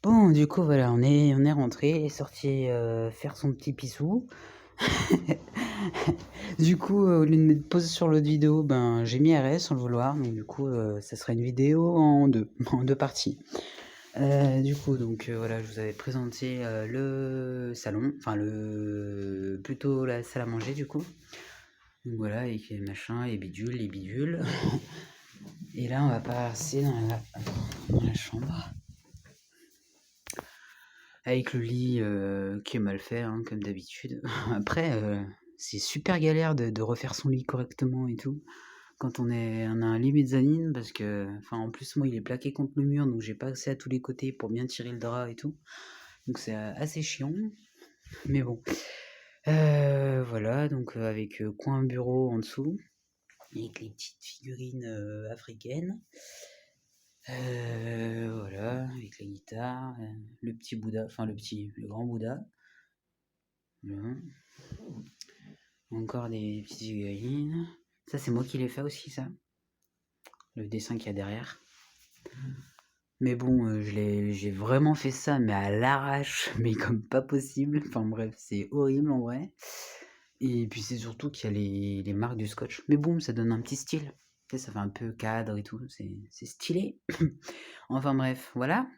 Bon, du coup, voilà, on est rentré, il est sorti faire son petit pissou. Du coup, au lieu de mettre pause sur l'autre vidéo, ben, j'ai mis arrêt sans le vouloir. Donc, du coup, ça sera une vidéo en deux, en deux parties. Du coup, donc voilà, je vous avais présenté le salon, enfin plutôt la salle à manger du coup. Donc voilà, avec les machins, les bidules, les bidules. Et là, on va passer dans la chambre. Avec le lit qui est mal fait, hein, comme d'habitude. Après, c'est super galère de refaire son lit correctement et tout. Quand on a un lit mezzanine, parce que, enfin, en plus, moi, il est plaqué contre le mur, donc j'ai pas accès à tous les côtés pour bien tirer le drap et tout. Donc c'est assez chiant, mais bon. Voilà, donc avec coin bureau en dessous, avec les petites figurines africaines. Voilà, avec la guitare, le petit Bouddha, enfin le grand Bouddha. Voilà. Encore des petites figurines. Ça, c'est moi qui l'ai fait aussi, ça. Le dessin qu'il y a derrière. Mais bon, j'ai vraiment fait ça, mais à l'arrache, mais comme pas possible. Enfin bref, c'est horrible en vrai. Et puis c'est surtout qu'il y a les marques du scotch. Mais bon, ça donne un petit style. Tu sais, ça fait un peu cadre et tout. C'est stylé. Enfin bref, voilà.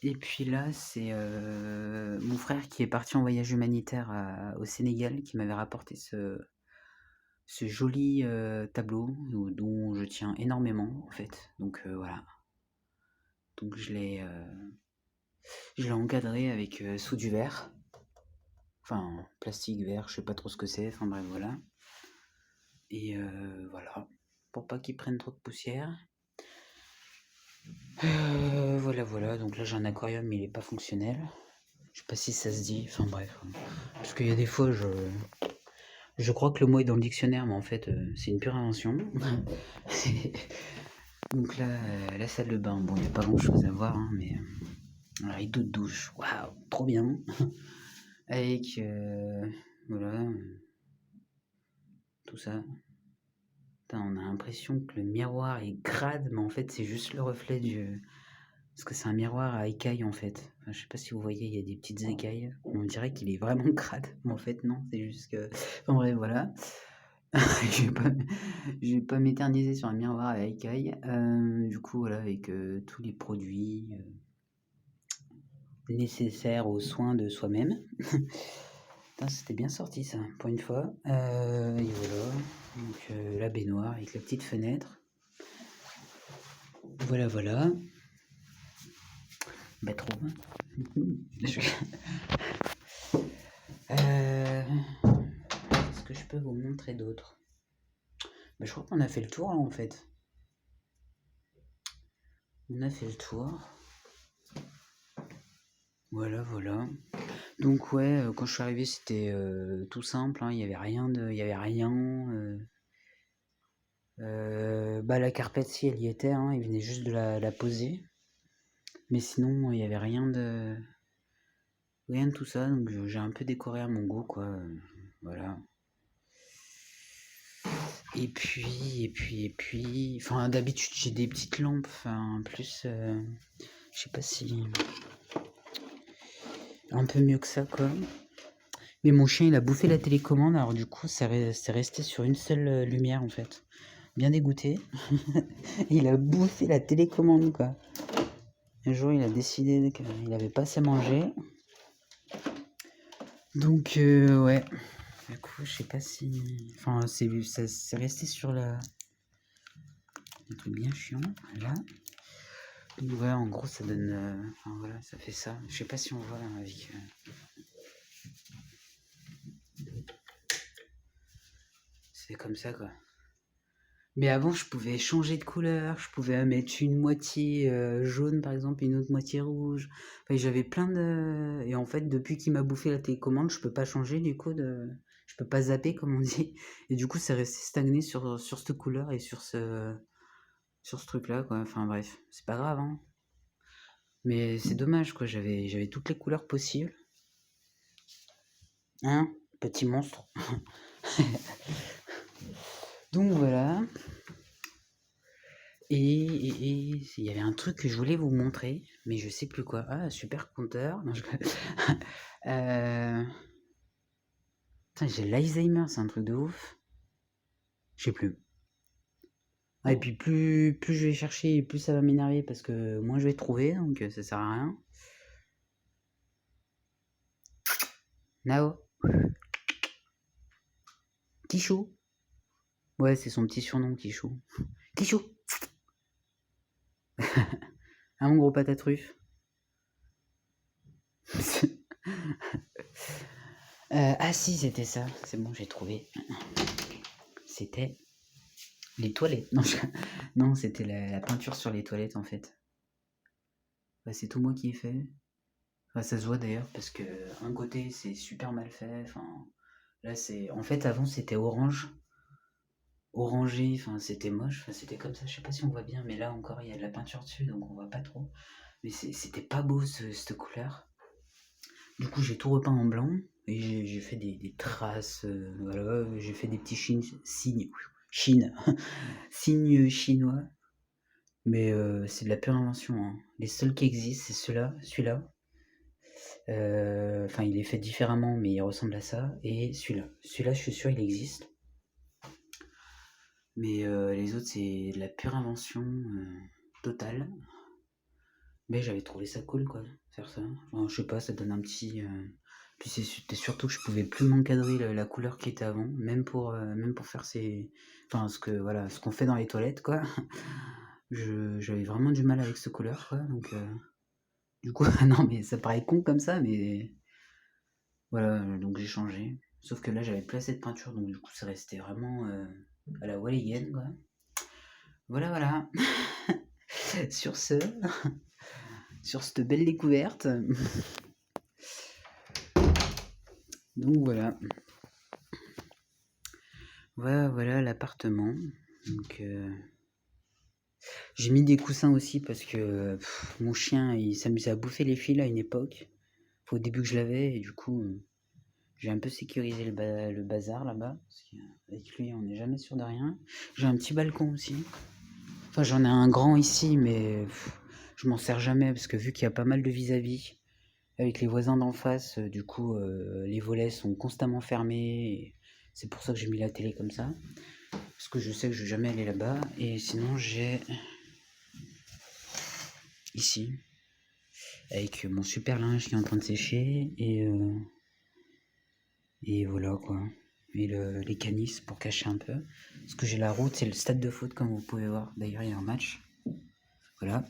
Et puis là, c'est mon frère qui est parti en voyage humanitaire au Sénégal qui m'avait rapporté ce joli tableau dont je tiens énormément en fait. Donc voilà. Donc je l'ai encadré avec sous du verre. Enfin, plastique, verre, je sais pas trop ce que c'est. Enfin bref, voilà. Et voilà. Pour pas qu'il prenne trop de poussière. Voilà. Donc là, j'ai un aquarium, mais il est pas fonctionnel. Je sais pas si ça se dit. Enfin bref. Parce qu'il y a des fois, je crois que le mot est dans le dictionnaire, mais en fait, c'est une pure invention. Donc là, la salle de bain, bon, il n'y a pas grand chose à voir, hein, mais un rideau de douche, waouh, trop bien. Avec, voilà, tout ça. Putain, on a l'impression que le miroir est crade, mais en fait, c'est juste le reflet du. Parce que c'est un miroir à écailles en fait. Enfin, je sais pas si vous voyez, il y a des petites écailles. On dirait qu'il est vraiment crade, mais en fait, non, c'est juste que. En vrai, voilà. je vais pas, je vais pas m'éterniser sur un miroir à écailles. Du coup, voilà, avec tous les produits nécessaires aux soins de soi-même. Putain, c'était bien sorti ça, pour une fois. Et voilà, donc la baignoire avec la petite fenêtre. Voilà. Bah trop. Qu'est-ce que je peux vous montrer d'autre? Bah, je crois qu'on a fait le tour là en fait. On a fait le tour. Voilà. Donc ouais, quand je suis arrivé, c'était tout simple, hein, il y avait rien il y avait rien. Bah la carpette si elle y était, hein, il venait juste de la poser. Mais sinon, il y avait rien de tout ça, donc j'ai un peu décoré à mon goût quoi. Voilà. Et puis, enfin d'habitude j'ai des petites lampes, enfin plus, je sais pas si un peu mieux que ça quoi. Mais mon chien il a bouffé la télécommande, alors du coup c'est resté sur une seule lumière en fait. Bien dégoûté. Il a bouffé la télécommande quoi. Un jour il a décidé qu'il avait pas assez mangé. Donc ouais. Du coup je sais pas si. Enfin c'est resté sur un truc bien chiant. Là. Donc voilà, en gros ça donne. Enfin voilà, ça fait ça. Je sais pas si on voit là avec. C'est comme ça quoi. Mais avant, je pouvais changer de couleur, je pouvais mettre une moitié jaune par exemple et une autre moitié rouge. Enfin, j'avais plein de. Et en fait, depuis qu'il m'a bouffé la télécommande, je peux pas changer du coup de. Je peux pas zapper comme on dit. Et du coup, c'est resté stagné sur cette couleur et sur ce truc-là quoi. Enfin bref, c'est pas grave hein. Mais c'est dommage quoi, j'avais toutes les couleurs possibles. Hein, petit monstre. Donc voilà. Et il y avait un truc que je voulais vous montrer, mais je sais plus quoi. Ah, super compteur. Non, putain, j'ai l'Alzheimer, c'est un truc de ouf. Je sais plus. Ah, et puis plus je vais chercher, plus ça va m'énerver parce que moins je vais trouver, donc ça sert à rien. Nao. Quichou. Ouais, c'est son petit surnom, Quichou. Quichou. Ah, mon gros patatruffe. Ah si, c'était ça. C'est bon, j'ai trouvé. C'était les toilettes. Non, non c'était la peinture sur les toilettes en fait. Bah, c'est tout moi qui ai fait. Enfin, ça se voit d'ailleurs parce que un côté c'est super mal fait. Enfin, là c'est. En fait, avant c'était orange. Orangé, enfin c'était moche, enfin c'était comme ça, je sais pas si on voit bien, mais là encore il y a de la peinture dessus donc on voit pas trop. Mais c'était pas beau cette couleur. Du coup j'ai tout repeint en blanc et j'ai fait des traces, voilà, j'ai fait des petits signes, signes chinois. Mais c'est de la pure invention, hein. Les seuls qui existent c'est celui-là. Enfin il est fait différemment mais il ressemble à ça. Et celui-là. Celui-là je suis sûr il existe. Mais les autres, c'est de la pure invention totale. Mais j'avais trouvé ça cool, quoi, faire ça. Enfin, je sais pas, ça donne un petit. Puis c'était surtout que je pouvais plus m'encadrer la couleur qui était avant, même pour faire ces. Enfin, ce qu'on fait dans les toilettes, quoi. J'avais vraiment du mal avec cette couleur, quoi. Donc, du coup, non, mais ça paraît con comme ça, mais voilà, donc j'ai changé. Sauf que là, j'avais plus assez de peinture, donc du coup, ça restait vraiment à la Walligan, quoi. Voilà, voilà. Sur ce, sur cette belle découverte. Donc voilà. Voilà l'appartement. Donc j'ai mis des coussins aussi parce que mon chien il s'amusait à bouffer les fils à une époque. Faut au début que je l'avais et du coup j'ai un peu sécurisé le bazar là-bas. Parce qu'avec lui on n'est jamais sûr de rien. J'ai un petit balcon aussi. Enfin j'en ai un grand ici mais je m'en sers jamais parce que vu qu'il y a pas mal de vis-à-vis avec les voisins d'en face, du coup, les volets sont constamment fermés. Et c'est pour ça que j'ai mis la télé comme ça. Parce que je sais que je vais jamais aller là-bas. Et sinon, j'ai ici, avec mon super linge qui est en train de sécher. Et voilà quoi. Et les canisses pour cacher un peu. Parce que j'ai la route, c'est le stade de foot, comme vous pouvez voir. D'ailleurs, il y a un match. Voilà.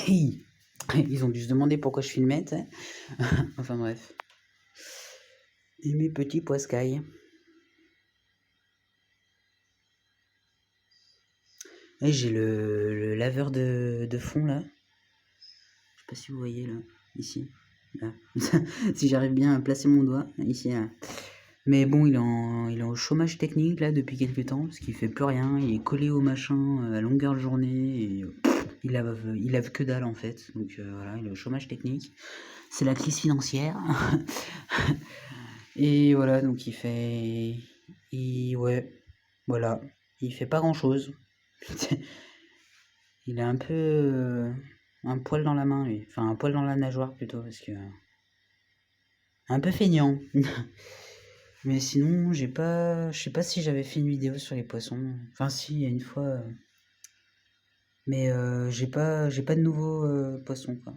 Ils ont dû se demander pourquoi je filmais, tu sais. Enfin bref. Et mes petits poiscailles. Et j'ai le laveur de fond là. Je sais pas si vous voyez là. Ici. Là. Si j'arrive bien à placer mon doigt. Ici là. Mais bon, il est en chômage technique là depuis quelques temps. Parce qu'il fait plus rien. Il est collé au machin à longueur de journée. Et il lave que dalle en fait. Donc voilà, il est au chômage technique. C'est la crise financière. Et voilà, donc il fait. Ouais, voilà. Il fait pas grand chose. Il a un peu un poil dans la main, lui. Enfin, un poil dans la nageoire plutôt, parce que. Un peu feignant. Mais sinon, j'ai pas. Je sais pas si j'avais fait une vidéo sur les poissons. Enfin, si, il y a une fois. Mais j'ai pas de nouveaux poissons, quoi.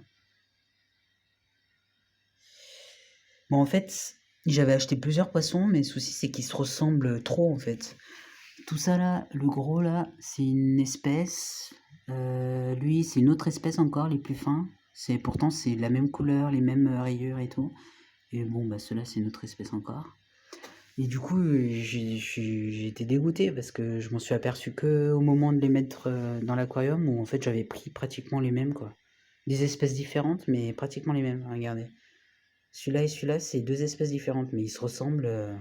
Bon, en fait, j'avais acheté plusieurs poissons, mais le souci, c'est qu'ils se ressemblent trop, en fait. Tout ça là, le gros là, c'est une espèce. Lui, c'est une autre espèce encore, les plus fins. Pourtant c'est la même couleur, les mêmes rayures et tout. Et bon, bah ceux-là, c'est une autre espèce encore. Et du coup, j'ai été dégoûté parce que je m'en suis aperçu que au moment de les mettre dans l'aquarium où en fait j'avais pris pratiquement les mêmes quoi. Des espèces différentes, mais pratiquement les mêmes. Regardez. Celui-là et celui-là, c'est deux espèces différentes, mais ils se ressemblent.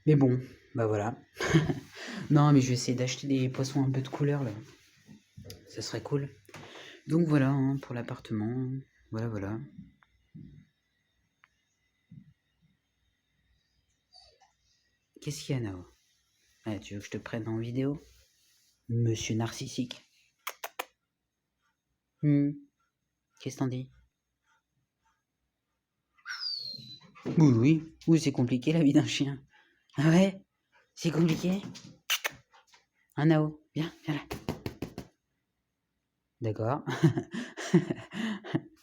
Mais bon, bah voilà. Non, mais je vais essayer d'acheter des poissons un peu de couleur là. Ça serait cool. Donc voilà hein, pour l'appartement. Voilà, voilà. Qu'est-ce qu'il y a, Nao? Ouais, tu veux que je te prenne en vidéo? Monsieur narcissique. Qu'est-ce t'en dis? Oui, oui. Oui, c'est compliqué la vie d'un chien. Ah ouais? C'est compliqué? Un Nao, viens, viens là. D'accord.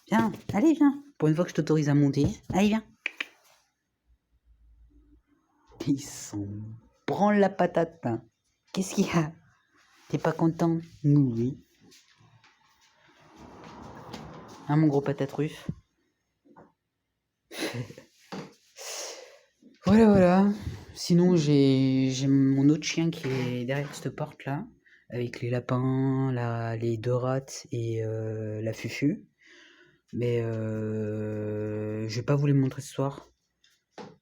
Viens, allez, viens. Pour une fois que je t'autorise à monter, allez, viens. Ils s'en branlent la patate. Hein. Qu'est-ce qu'il y a? T'es pas content? Oui. Hein, mon gros patate russe? Voilà, voilà. Sinon, j'ai mon autre chien qui est derrière cette porte là, avec les lapins, les deux rats et la Fufu. Mais je vais pas vous les montrer ce soir.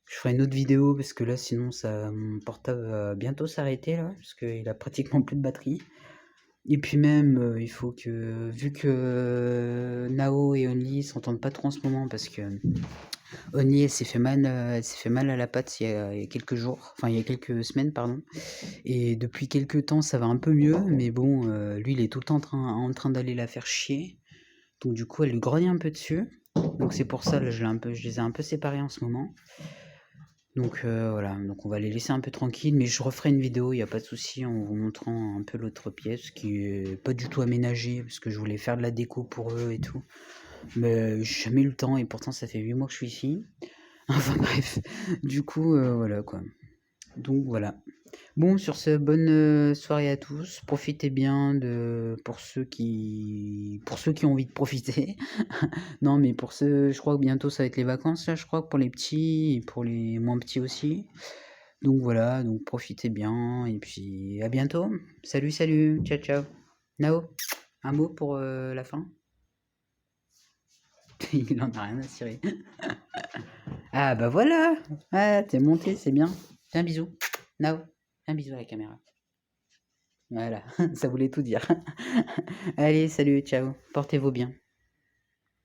Je ferai une autre vidéo parce que là, sinon, mon portable va bientôt s'arrêter là, parce qu'il a pratiquement plus de batterie. Et puis même, il faut que, vu que Nao et Only s'entendent pas trop en ce moment, parce que Only, elle s'est fait mal à la patte il y a quelques jours, enfin il y a quelques semaines, pardon. Et depuis quelques temps, ça va un peu mieux, mais bon, lui, il est tout le temps en train d'aller la faire chier. Donc du coup, elle lui grogne un peu dessus. Donc c'est pour ça, là, je les ai un peu séparés en ce moment. Donc voilà, donc on va les laisser un peu tranquilles, mais je referai une vidéo, il n'y a pas de souci, en vous montrant un peu l'autre pièce qui est pas du tout aménagée, parce que je voulais faire de la déco pour eux et tout. Mais j'ai jamais eu le temps et pourtant ça fait 8 mois que je suis ici. Enfin bref, du coup voilà quoi. Donc voilà. Bon, sur ce, bonne soirée à tous. Profitez bien pour ceux qui ont envie de profiter. Non, mais pour ceux, je crois que bientôt ça va être les vacances là, je crois, pour les petits et pour les moins petits aussi. Donc voilà, donc profitez bien et puis à bientôt. Salut, salut, ciao, ciao. Nao, un mot pour la fin? Il en a rien à cirer. Ah bah voilà. Ah, t'es monté, c'est bien. Fais un bisou. Nao, fais un bisou à la caméra. Voilà, ça voulait tout dire. Allez, salut, ciao. Portez-vous bien.